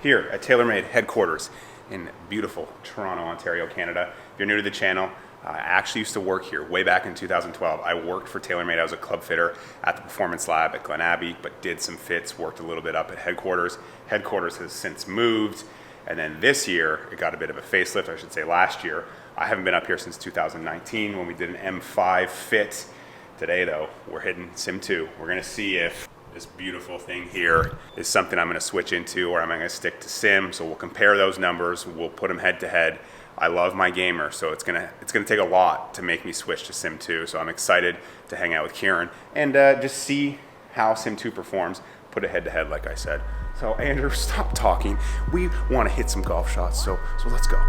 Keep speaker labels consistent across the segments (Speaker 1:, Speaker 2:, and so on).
Speaker 1: Here at TaylorMade headquarters in beautiful Toronto, Ontario, Canada. If you're new to the channel, I actually used to work here way back in 2012. I worked for TaylorMade. I was a club fitter at the Performance Lab at Glen Abbey, but did some fits, worked a little bit up at headquarters. Headquarters has since moved, and then this year, it got a bit of a facelift, I should say last year. I haven't been up here since 2019 when we did an M5 fit. Today though, we're hitting Sim 2. We're gonna see if this beautiful thing here is something I'm going to switch into, or am I going to stick to sim. So we'll compare those numbers, we'll put them head to head. I love my gamer, so it's gonna take a lot to make me switch to sim 2. So I'm excited to hang out with Kieran and just see how sim 2 performs, put it head to head like I said. So Andrew, stop talking, we want to hit some golf shots, so let's go.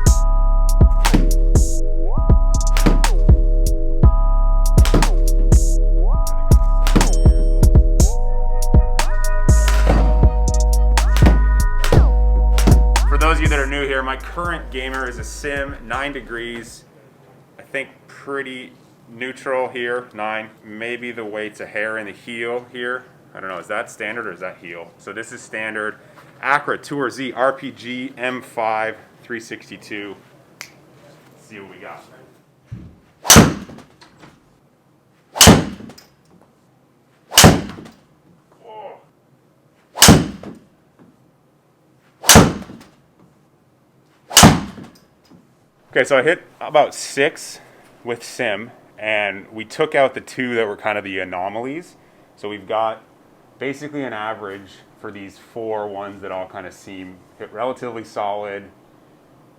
Speaker 1: For those of you that are new here, my current gamer is a sim 9 degrees. I think pretty neutral here, 9. Maybe the weight's a hair in the heel here. I don't know, is that standard or is that heel? So this is standard. Acura Tour Z RPG M5 362. Let's see what we got. Okay, so I hit about 6 with sim, and we took out the 2 that were kind of the anomalies. So we've got basically an average for these 4 ones that all kind of seem hit relatively solid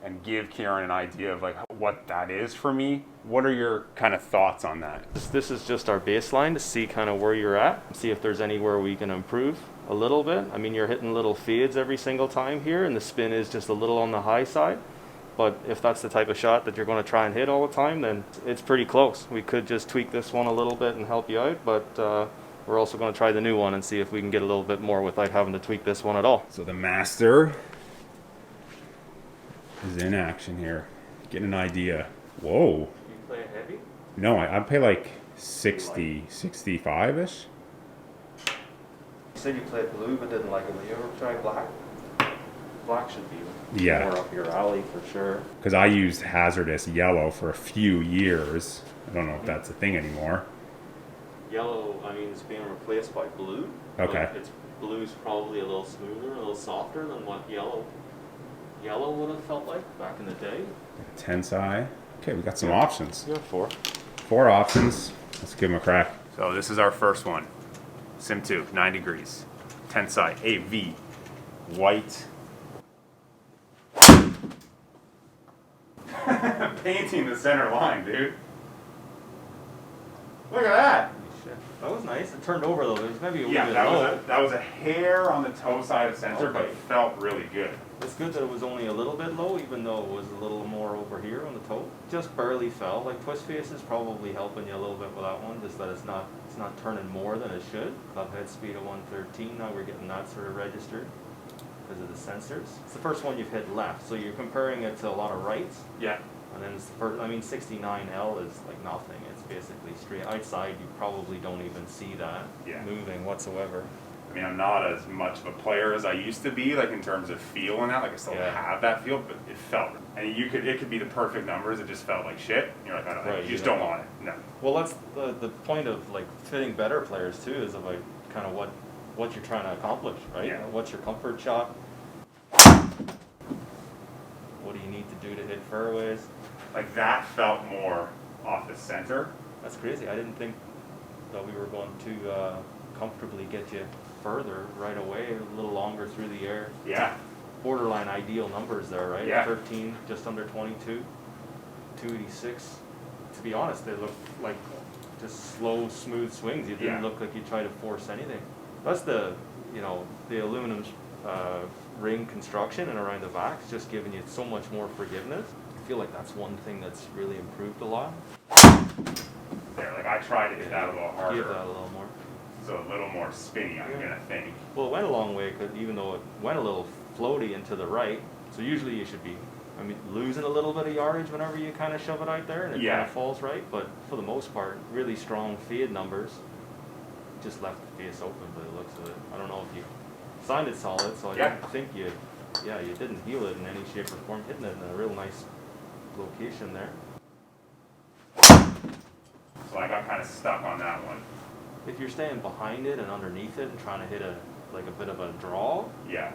Speaker 1: and give Kieran an idea of like what that is for me. What are your kind of thoughts on that?
Speaker 2: This is just our baseline to see kind of where you're at, see if there's anywhere we can improve a little bit. I mean, you're hitting little fades every single time here, and the spin is just a little on the high side. But if that's the type of shot that you're going to try and hit all the time, then it's pretty close. We could just tweak this one a little bit and help you out, but we're also going to try the new one and see if we can get a little bit more without having to tweak this one at all.
Speaker 1: So the master is in action here. Get an idea. Whoa.
Speaker 2: You play heavy?
Speaker 1: No, I play like 60, 65-ish.
Speaker 2: You said you played blue but didn't like it. Will you ever try black? Black should be more up your alley for sure. Because
Speaker 1: I used hazardous yellow for a few years. I don't know if that's a thing anymore.
Speaker 2: Yellow, I mean, it's being replaced by blue.
Speaker 1: Okay.
Speaker 2: Blue's probably a little smoother, a little softer than what yellow would have felt like back in the day. Tensai.
Speaker 1: Okay, we got some options.
Speaker 2: You have 4.
Speaker 1: 4 options. Let's give them a crack. So this is our first one. Sim 2, 9 degrees. Tensai AV. White. Painting the center line, dude. Look at that.
Speaker 2: Shit. That was nice. It turned over though. It was maybe a
Speaker 1: yeah,
Speaker 2: bit low.
Speaker 1: that was a hair on the toe side of center,
Speaker 2: okay.
Speaker 1: But it felt really good.
Speaker 2: It's good that it was only a little bit low, even though it was a little more over here on the toe. Just barely fell. Like twist face is probably helping you a little bit with that one, just that it's not turning more than it should. Club head speed of 113. Now we're getting that sort of registered because of the sensors. It's the first one you've hit left, so you're comparing it to a lot of rights.
Speaker 1: Yeah.
Speaker 2: And then it's the first, I mean, 69L is like nothing. It's basically straight outside. You probably don't even see that moving whatsoever.
Speaker 1: I mean, I'm not as much of a player as I used to be, like in terms of feel and that. Like I still have that feel, but it felt. And it could be the perfect numbers. It just felt like shit. You're like, I don't know. You just don't want it. No.
Speaker 2: Well, that's the point of like fitting better players too, is about kind of what you're trying to accomplish, right?
Speaker 1: Yeah.
Speaker 2: What's your comfort shot? What do you need to do to hit fairways?
Speaker 1: Like that felt more off the center.
Speaker 2: That's crazy. I didn't think that we were going to comfortably get you further right away, a little longer through the air.
Speaker 1: Yeah.
Speaker 2: Borderline ideal numbers there, right?
Speaker 1: Yeah.
Speaker 2: 13, just under 22, 286. To be honest, they look like just slow, smooth swings. You didn't look like you tried to force anything. That's the aluminum ring construction and around the back is just giving you so much more forgiveness. I feel like that's one thing that's really improved a lot.
Speaker 1: There, like I tried to hit that a little harder.
Speaker 2: Give that a little more.
Speaker 1: So a little more spinny, I'm gonna think.
Speaker 2: Well, it went a long way, even though it went a little floaty and to the right. So usually you should be, losing a little bit of yardage whenever you kind of shove it out there and it kind of falls right. But for the most part, really strong fade numbers. Just left the face open by the looks of it. I don't know if you signed it solid, so I didn't think you yeah, you didn't heel it in any shape or form, hitting it in a real nice location there.
Speaker 1: So I got kind of stuck on that one.
Speaker 2: If you're staying behind it and underneath it and trying to hit a bit of a draw,
Speaker 1: Yeah.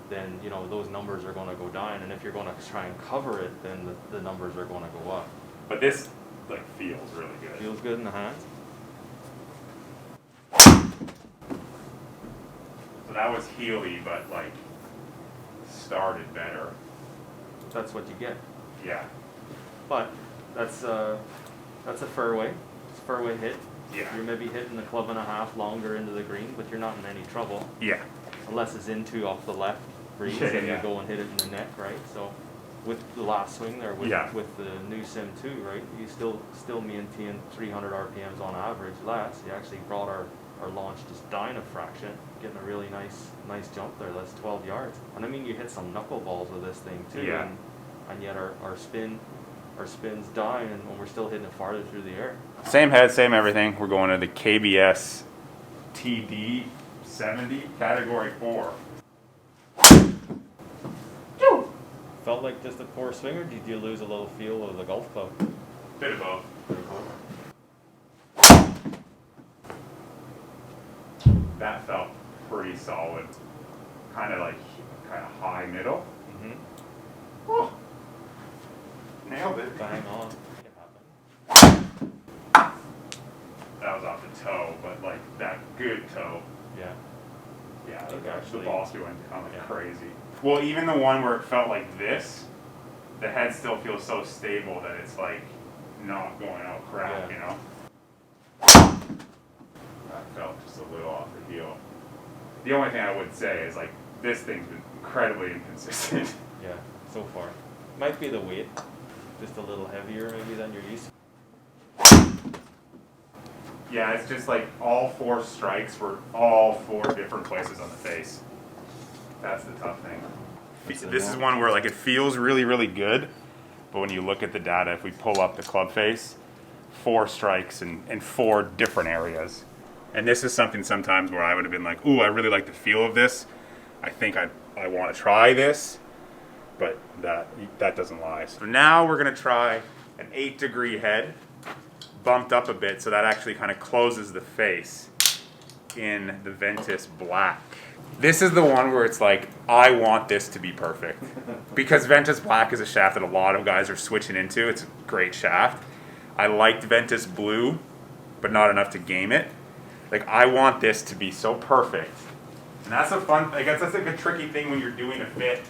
Speaker 2: then you know those numbers are going to go down, and if you're going to try and cover it, then the numbers are going to go up.
Speaker 1: But this like feels really good.
Speaker 2: Feels good in the hands.
Speaker 1: So that was heely, but like started better.
Speaker 2: That's what you get.
Speaker 1: Yeah.
Speaker 2: But that's a fairway. It's a fairway hit.
Speaker 1: Yeah.
Speaker 2: You're maybe hitting the club and a half longer into the green, but you're not in any trouble.
Speaker 1: Yeah.
Speaker 2: Unless it's into off the left breeze,
Speaker 1: Yeah,
Speaker 2: and
Speaker 1: yeah.
Speaker 2: you go and hit it in the neck, right? So with the last swing there, with the new Sim 2, right, you still maintaining 300 RPMs on average less. You actually brought our launch just down a fraction, getting a really nice jump there. That's 12 yards. And I mean, you hit some knuckleballs with this thing too,
Speaker 1: Yeah.
Speaker 2: and yet our spin's down, and we're still hitting it farther through the air.
Speaker 1: Same head, same everything. We're going to the KBS TD 70 category 4.
Speaker 2: Felt like just a poor swing, or did you lose a little feel of the golf club?
Speaker 1: Bit of both. That felt pretty solid. Kind of high middle.
Speaker 2: Mm-hmm.
Speaker 1: Oh. Nailed it.
Speaker 2: Bang on. It happened.
Speaker 1: That was off the toe, but like that good toe.
Speaker 2: Yeah.
Speaker 1: Yeah,
Speaker 2: think
Speaker 1: the
Speaker 2: actually-
Speaker 1: ball still went kind of
Speaker 2: Yeah.
Speaker 1: crazy. Well, even the one where it felt like this, the head still feels so stable that it's like not going out crap,
Speaker 2: Yeah.
Speaker 1: you know? That felt just a little off the heel. The only thing I would say is like this thing's been incredibly inconsistent.
Speaker 2: Yeah, so far. Might be the weight, just a little heavier maybe than you're used to.
Speaker 1: Yeah, it's just like all 4 strikes were all 4 different places on the face. That's the tough thing. This is one where like it feels really, really good, but when you look at the data, if we pull up the club face, 4 strikes in 4 different areas. And this is something sometimes where I would have been like, ooh, I really like the feel of this. I think I want to try this, but that doesn't lie. So now we're gonna try an 8-degree head, bumped up a bit, so that actually kind of closes the face in the Ventus Black. This is the one where it's like, I want this to be perfect. Because Ventus Black is a shaft that a lot of guys are switching into. It's a great shaft. I liked Ventus Blue, but not enough to game it. Like, I want this to be so perfect. And that's a fun, I guess that's like a tricky thing when you're doing a fit.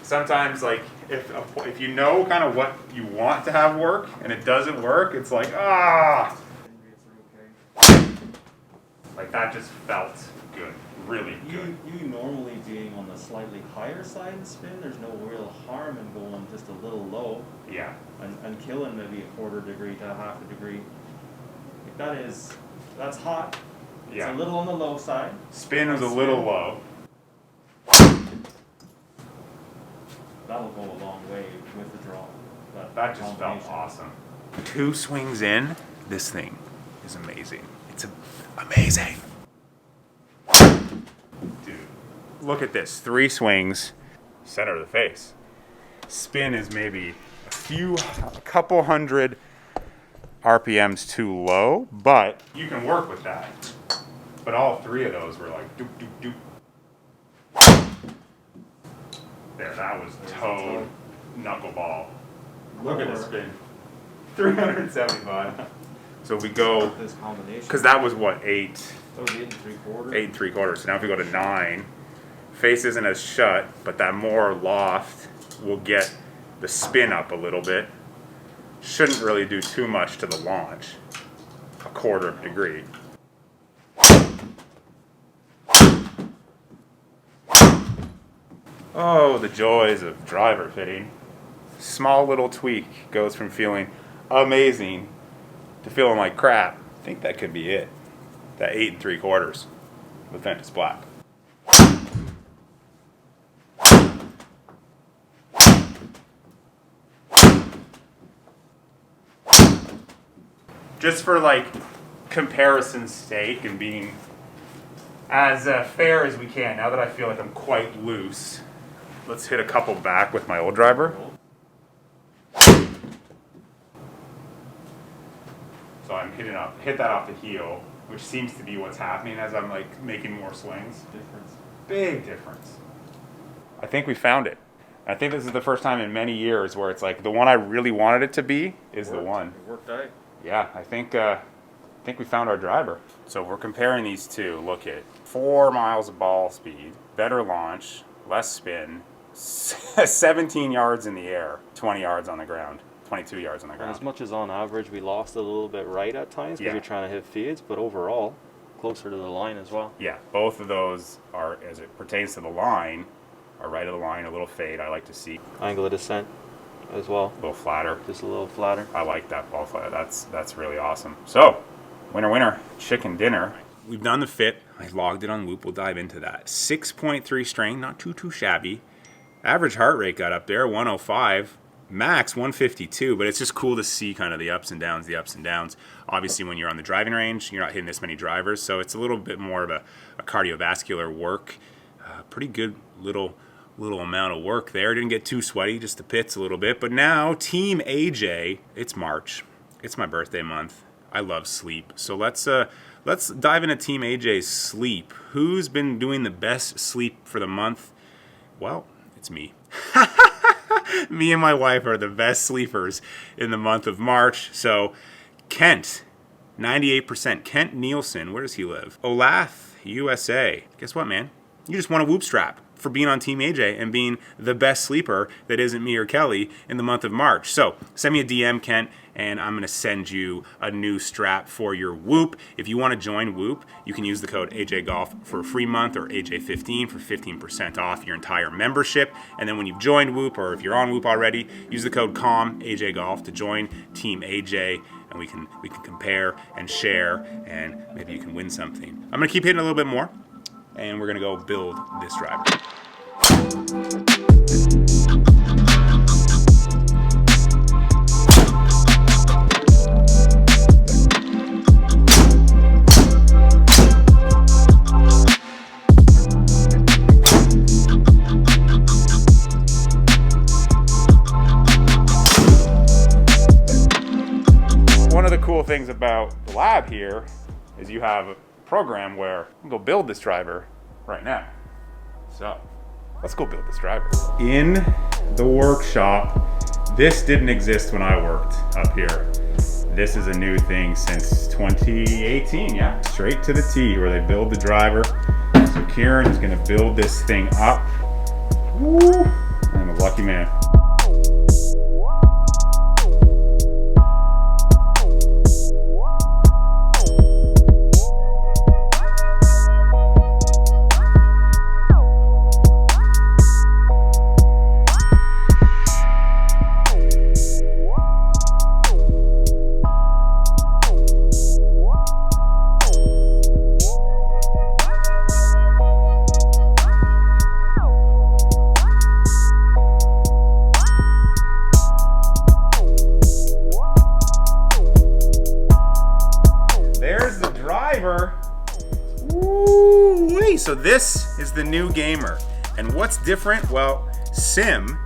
Speaker 1: Sometimes, like, if you know kind of what you want to have work and it doesn't work, it's like, ah! Like, that just felt good, really good.
Speaker 2: You normally being on the slightly higher side of the spin, there's no real harm in going just a little low
Speaker 1: Yeah.
Speaker 2: and killing maybe a 1/4 degree to a 1/2 degree. Like that's hot. It's
Speaker 1: Yeah.
Speaker 2: a little on the low side.
Speaker 1: Spin was a little low.
Speaker 2: That'll go a long way with the draw.
Speaker 1: That just felt
Speaker 2: combination.
Speaker 1: awesome. 2 swings in, this thing is amazing. It's amazing. Dude, look at this. 3 swings, center of the face. Spin is maybe a couple hundred RPMs too low, but you can work with that. But all 3 of those were like doop, doop, doop. There, that was toe knuckleball. Look at this spin. 375. So we go,
Speaker 2: This combination.
Speaker 1: because that was what, 8
Speaker 2: That was 8 3/4.
Speaker 1: 8 3/4. So now if we go to 9, face isn't as shut, but that more loft will get the spin up a little bit. Shouldn't really do too much to the launch. A 1/4 degree. Oh, the joys of driver fitting. Small little tweak goes from feeling amazing to feeling like crap. I think that could be it. That 8 3/4 with Ventus Black. Just for like comparison's sake and being as fair as we can, now that I feel like I'm quite loose, Let's hit a couple back with my old driver. So I'm hit that off the heel, which seems to be what's happening as I'm like making more swings. Big difference. I think we found it. I think this is the first time in many years where it's like the one I really wanted it to be is the one.
Speaker 2: It worked out.
Speaker 1: Yeah, I think we found our driver. So we're comparing these two. Look at 4 miles of ball speed, better launch, less spin, 17 yards in the air, 20 yards on the ground. 22 yards on the ground.
Speaker 2: And as much as on average we lost a little bit right at times because you're trying to hit feeds, but overall closer to the line as well.
Speaker 1: Yeah, both of those are, as it pertains to the line, are right of the line, a little fade. I like to see.
Speaker 2: Angle of descent as well.
Speaker 1: A little flatter.
Speaker 2: Just a little flatter.
Speaker 1: I like that ball flat. That's really awesome. So, winner, chicken dinner. We've done the fit. I logged it on Whoop. We'll dive into that. 6.3 strain, not too shabby. Average heart rate got up there, 105. Max 152, but it's just cool to see kind of the ups and downs. Obviously, when you're on the driving range, you're not hitting this many drivers, so it's a little bit more of a cardiovascular work. Pretty good little amount of work there. Didn't get too sweaty, just the pits a little bit. But now, Team AJ, it's March. It's my birthday month. I love sleep. So let's dive into Team AJ's sleep. Who's been doing the best sleep for the month? Well, it's me. Me and my wife are the best sleepers in the month of March. So, Kent, 98%. Kent Nielsen, where does he live? Olathe, USA. Guess what, man? You just won a Whoop strap for being on Team AJ and being the best sleeper that isn't me or Kelly in the month of March. So, send me a DM, Kent, and I'm going to send you a new strap for your Whoop. If you want to join Whoop, you can use the code AJGolf for a free month or AJ15 for 15% off your entire membership. And then when you've joined Whoop, or if you're on Whoop already, use the code CALM AJGolf to join Team AJ, and we can compare and share, and maybe you can win something. I'm going to keep hitting a little bit more, and we're going to go build this driver. One of the cool things about the lab here is you have a program where you can go build this driver right now. So let's go build this driver. In the workshop, this didn't exist when I worked up here. This is a new thing since 2018, yeah. Straight to the tee where they build the driver. So Kieran is gonna build this thing up. Woo! I'm a lucky man. Woo-wee. So this is the new gamer. And what's different? Well, Sim,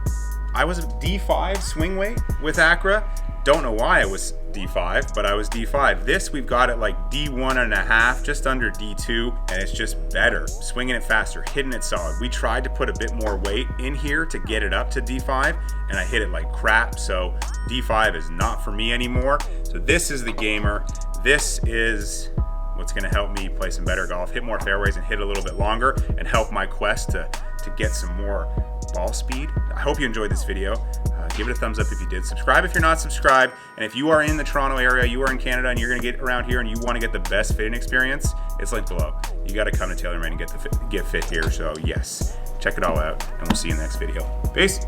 Speaker 1: I was D5 swing weight with Acra. Don't know why I was D5, but I was D5. This we've got it like D1.5, just under D2, and it's just better. Swinging it faster, hitting it solid. We tried to put a bit more weight in here to get it up to D5, and I hit it like crap, so D5 is not for me anymore. So this is the gamer. This is what's gonna help me play some better golf, hit more fairways and hit a little bit longer, and help my quest to get some more ball speed. I hope you enjoyed this video. Give it a thumbs up if you did. Subscribe if you're not subscribed. And if you are in the Toronto area, you are in Canada, and you're gonna get around here and you wanna get the best fitting experience, it's linked below. You gotta come to TaylorMade and get fit here. So yes, check it all out, and we'll see you in the next video. Peace.